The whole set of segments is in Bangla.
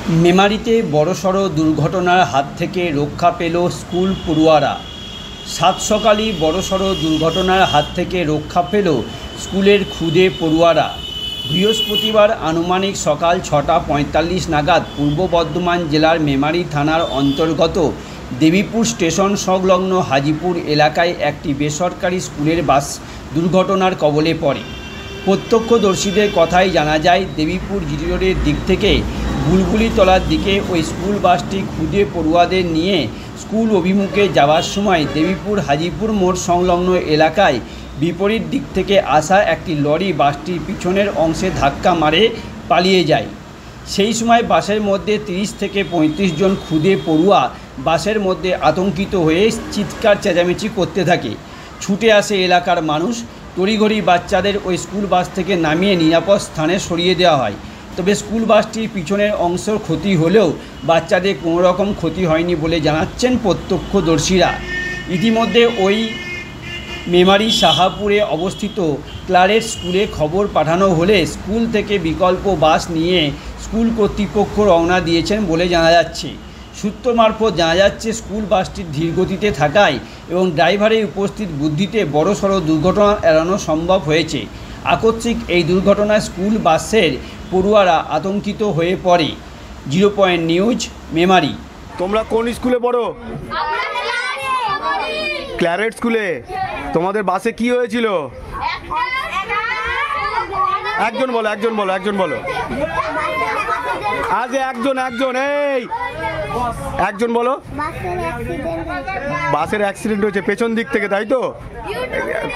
মেমারিতে বড়সড় দুর্ঘটনার হাত থেকে রক্ষা পেল স্কুল পড়ুয়ারা। সাত সকালেই বড়সড় দুর্ঘটনার হাত থেকে রক্ষা পেল স্কুলের খুদে পড়ুয়ারা। বৃহস্পতিবার আনুমানিক সকাল ৬:৪৫ নাগাদ পূর্ব বর্ধমান জেলার মেমারি থানার অন্তর্গত দেবীপুর স্টেশন সংলগ্ন হাজিপুর এলাকায় একটি বেসরকারি স্কুলের বাস দুর্ঘটনার কবলে পড়ে। প্রত্যক্ষদর্শীদের কথায় জানা যায়, দেবীপুর জিটি রোডের দিক থেকে বুলবুলিতলার দিকে ওই স্কুল বাসটি খুদে পড়ুয়াদের নিয়ে স্কুল অভিমুখে যাওয়ার সময় দেবীপুর হাজিপুর মোড় সংলগ্ন এলাকায় বিপরীত দিক থেকে আসা একটি লরি বাসটির পিছনের অংশে ধাক্কা মারে পালিয়ে যায়। সেই সময় বাসের মধ্যে ৩০ থেকে ৩৫ জন খুদে পড়ুয়া বাসের মধ্যে আতঙ্কিত হয়ে চিৎকার চেঁচামেচি করতে থাকে। ছুটে আসে এলাকার মানুষ। তড়িঘড়ি বাচ্চাদের ওই স্কুল বাস থেকে নামিয়ে নিরাপদ স্থানে সরিয়ে দেওয়া হয়। তবে স্কুল বাসটির পিছনের অংশ ক্ষতি হলেও বাচ্চাদের কোনো রকম ক্ষতি হয়নি বলে জানাচ্ছেন প্রত্যক্ষদর্শীরা। ইতিমধ্যে ওই মেমারি শাহাপুরে অবস্থিত ক্লারেট স্কুলে খবর পাঠানো হলে স্কুল থেকে বিকল্প বাস নিয়ে স্কুল কর্তৃপক্ষ রওনা দিয়েছেন বলে জানা যাচ্ছে। সূত্র মারফত জানা যাচ্ছে, স্কুল বাসটি ধীরগতিতে থাকায় এবং ড্রাইভারের উপস্থিত বুদ্ধিতে বড়সড় দুর্ঘটনা এড়ানো সম্ভব হয়েছে। আকস্মিক এই দুর্ঘটনায় স্কুল বাসের পড়ুয়ারা আতঙ্কিত হয়ে পড়ে। 0 পয়েন্ট নিউজ, মেমারি। তোমরা কোন স্কুলে পড়ো? ক্লারেট স্কুলে। তোমাদের বাসে কি হয়েছিল? একজন বলো আজ একজন বলো। বাসের অ্যাক্সিডেন্ট হয়েছে পেছন দিক থেকে, তাই তো?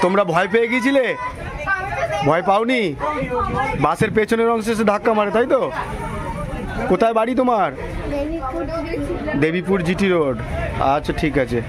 তোমরা ভয় পেয়ে গিয়েছিলে? ভয় পাওনি? বাসের পেছনের অংশে এসে ধাক্কা মারে, তাই তো? কোথায় বাড়ি তোমার? Debipur GT road. আচ্ছা, ঠিক আছে।